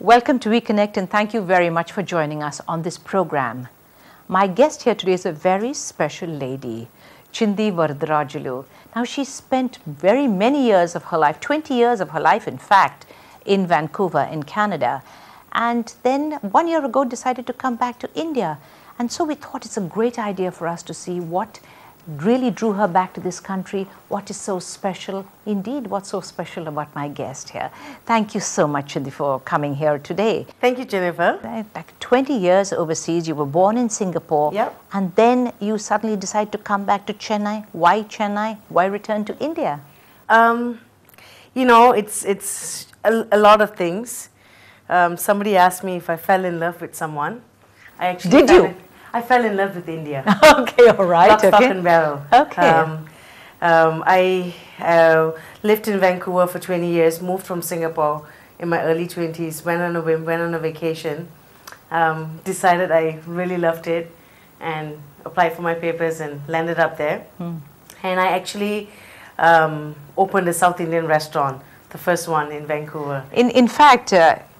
Welcome to WeConnect, and thank you very much for joining us on this program. My guest here today is a very special lady, Chindi Varadarajulu. Now, she spent very many years of her life, 20 years of her life in fact, in Vancouver in Canada, and then 1 year ago decided to come back to India. And so we thought it's a great idea for us to see what really drew her back to this country, what is so special, indeed what's so special about my guest here. Thank you so much, Chindi, for coming here today. Thank you, Jennifer. Back 20 years overseas, you were born in Singapore, Yep. and then you suddenly decide to come back to Chennai. Why Chennai? Why return to India? You know, it's a lot of things. Somebody asked me if I fell in love with someone. I actually Did you? I fell in love with India. Okay, all right. Lock, stock Okay. and barrel. Okay. I lived in Vancouver for 20 years, moved from Singapore in my early 20s, went on a vacation, decided I really loved it, and applied for my papers and landed up there. And I actually opened a South Indian restaurant, the first one in Vancouver. In fact,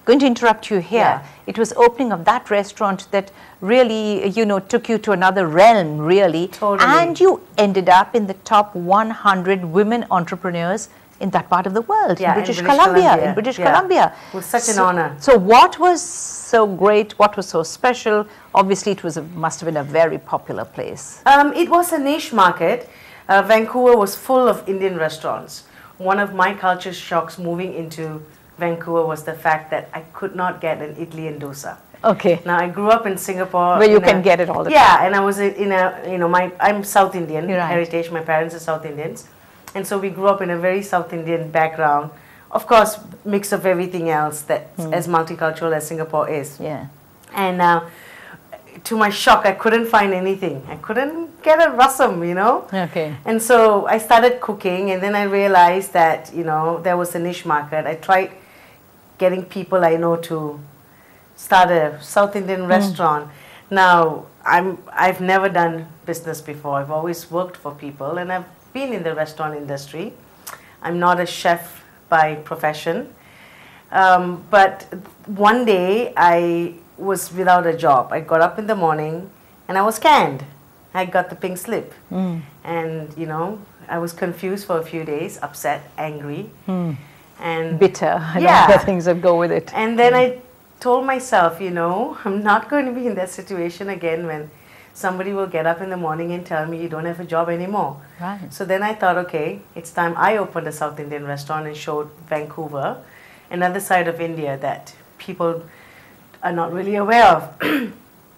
going to interrupt you here. Yeah. It was opening of that restaurant that really, you know, took you to another realm, really. Totally. And you ended up in the top 100 women entrepreneurs in that part of the world, Yeah, in British Columbia. In British Columbia. It was such an honor. So what was so great? What was so special? Obviously, it was must have been a very popular place. It was a niche market. Vancouver was full of Indian restaurants. One of my culture shocks moving into Vancouver was the fact that I could not get an idli and dosa. Okay. Now, I grew up in Singapore. Where you can get it all the time. Yeah, and I was in a, you know, I'm South Indian Right. heritage. My parents are South Indians. And so we grew up in a very South Indian background. Of course, mix of everything else that's as multicultural as Singapore is. Yeah. And to my shock, I couldn't find anything. I couldn't get a rasam, you know. Okay. And so I started cooking, and then I realized that, you know, there was a niche market. I tried getting people I know to start a South Indian restaurant. Now, I've never done business before. I've always worked for people, and I've been in the restaurant industry. I'm not a chef by profession. But one day, I was without a job. I got up in the morning, and I was canned. I got the pink slip. And, you know, I was confused for a few days, upset, angry. And Bitter and Yeah. other things that go with it. and then I told myself, you know, I'm not going to be in that situation again when somebody will get up in the morning and tell me you don't have a job anymore. Right. So then I thought, okay, it's time I opened a South Indian restaurant and showed Vancouver, another side of India that people are not really aware of.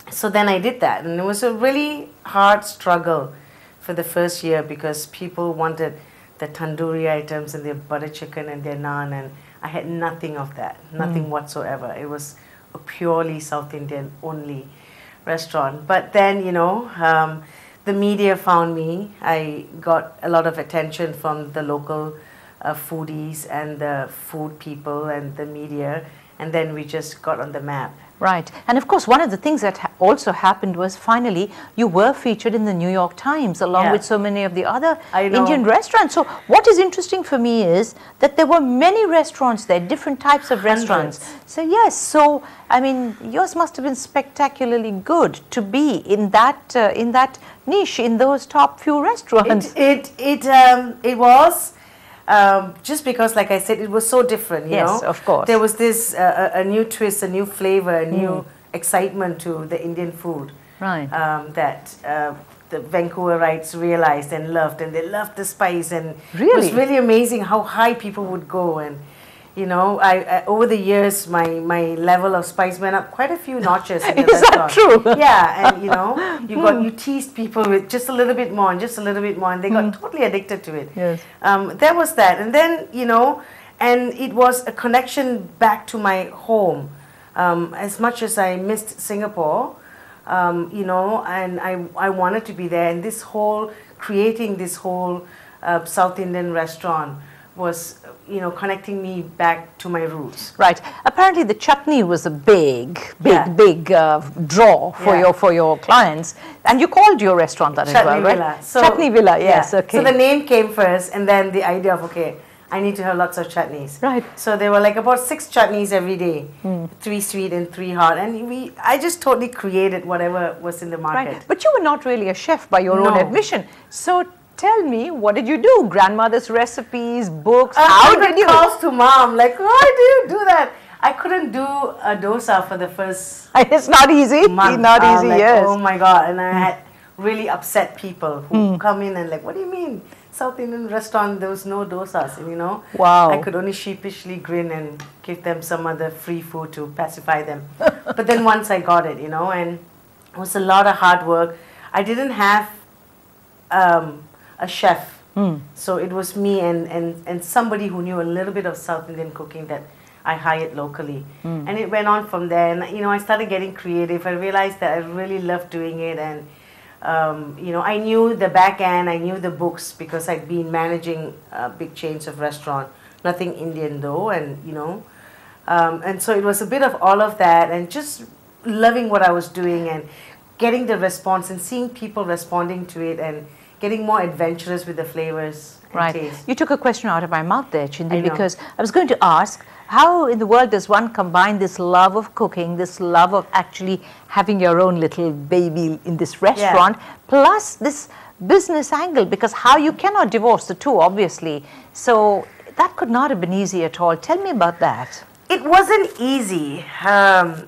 So then I did that, and it was a really hard struggle for the first year because people wanted the tandoori items and their butter chicken and their naan, and I had nothing of that, nothing whatsoever. It was a purely South Indian only restaurant. But then, you know, the media found me. I got a lot of attention from the local foodies and the food people and the media, and then we just got on the map. Right. And of course, one of the things that also happened was finally you were featured in the New York Times along Yeah. with so many of the other I know. Indian restaurants. So what is interesting for me is that there were many restaurants there, different types of restaurants. Hundreds. So yes, so I mean, yours must have been spectacularly good to be in that niche, in those top few restaurants. It was just because, like I said, it was so different. You Yes, know? of course. There was this a new twist, a new flavor, a new excitement to the Indian food. Right. That the Vancouverites realized and loved, and they loved the spice, and it Really? was really amazing how high people would go. And you know, I over the years, my level of spice went up quite a few notches in the Is that restaurant. true? Yeah, and you know, you teased people with just a little bit more and just a little bit more, and they got totally addicted to it. Yes. There was that, and then, you know, and it was a connection back to my home. As much as I missed Singapore, you know, and I wanted to be there, and this whole creating this whole South Indian restaurant was, you know, connecting me back to my roots. Right. Apparently, the chutney was a big draw for Yeah. your clients, and you called your restaurant that as well, Chutney right? Villa. So, Chutney Villa, yes. yeah. Okay. So the name came first, and then the idea of, okay, I need to have lots of chutneys. Right. So there were like about 6 chutneys every day, 3 sweet and 3 hot. And I just totally created whatever was in the market. Right. But you were not really a chef by your own No. admission. So tell me, what did you do? Grandmother's recipes, books, how did you? calls to mom, like, why do you do that? I couldn't do a dosa for the first It's not easy. month. Not easy, like, yes. oh my God. And I had really upset people who come in and like, what do you mean? South Indian restaurant, there was no dosas, and, you know. Wow. I could only sheepishly grin and give them some other free food to pacify them. But then once I got it, you know, and it was a lot of hard work. I didn't have a chef. So it was me and somebody who knew a little bit of South Indian cooking that I hired locally. And it went on from there. And, you know, I started getting creative. I realized that I really loved doing it. And, you know, I knew the back end. I knew the books because I'd been managing big chains of restaurant. Nothing Indian though. And, you know, and so it was a bit of all of that and just loving what I was doing and getting the response and seeing people responding to it and getting more adventurous with the flavors and taste. You took a question out of my mouth there, Chindi, I know. because I was going to ask, how in the world does one combine this love of cooking, this love of actually having your own little baby in this restaurant, plus this business angle? Because how you cannot divorce the two, obviously. So that could not have been easy at all. Tell me about that. It wasn't easy.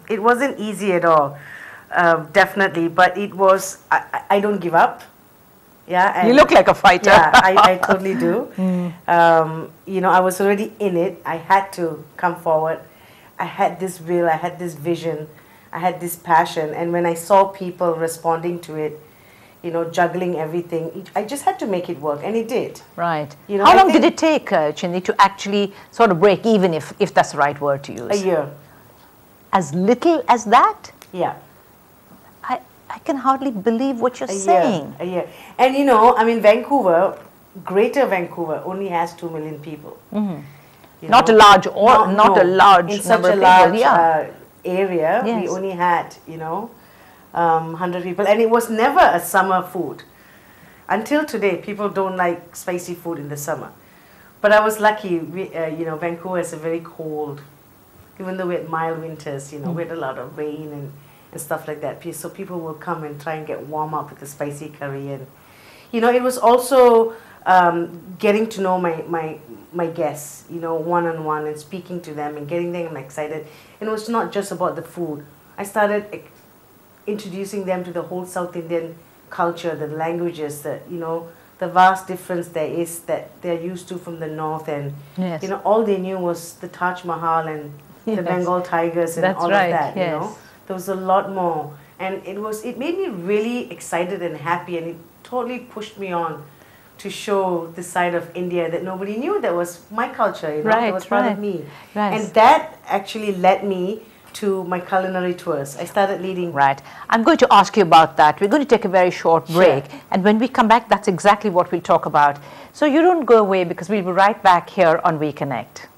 It wasn't easy at all, definitely. But it was, I don't give up. Yeah, and you look like a fighter. Yeah, I totally do. You know, I was already in it. I had to come forward. I had this will, I had this vision, I had this passion. And when I saw people responding to it, you know, juggling everything, I just had to make it work, and it did. Right. You know, how long did it take, Chindi, to actually sort of break even, if that's the right word to use? A year. As little as that? Yeah. I can hardly believe what you're saying. A year. And you know, I mean, Vancouver, Greater Vancouver only has 2 million people. Not a large a large in such number a of large people, area. Yes. We only had, you know, 100 people, and it was never a summer food. Until today, people don't like spicy food in the summer. But I was lucky. You know, Vancouver is a very cold, even though we had mild winters. You know, we had a lot of rain and stuff like that. So people will come and try and get warm up with the spicy curry. And, you know, it was also getting to know my guests, you know, one-on-one and speaking to them and getting them excited. And it was not just about the food. I started introducing them to the whole South Indian culture, the languages, you know, the vast difference there is that they're used to from the north. And, you know, all they knew was the Taj Mahal and the Bengal tigers and all of that, you know. There was a lot more, and it made me really excited and happy, and it totally pushed me on to show the side of India that nobody knew that was my culture, you know, that was part of me. And that actually led me to my culinary tours. I started leading. Right. I'm going to ask you about that. We're going to take a very short break, and when we come back, that's exactly what we'll talk about. So you don't go away, because we'll be right back here on We Connect.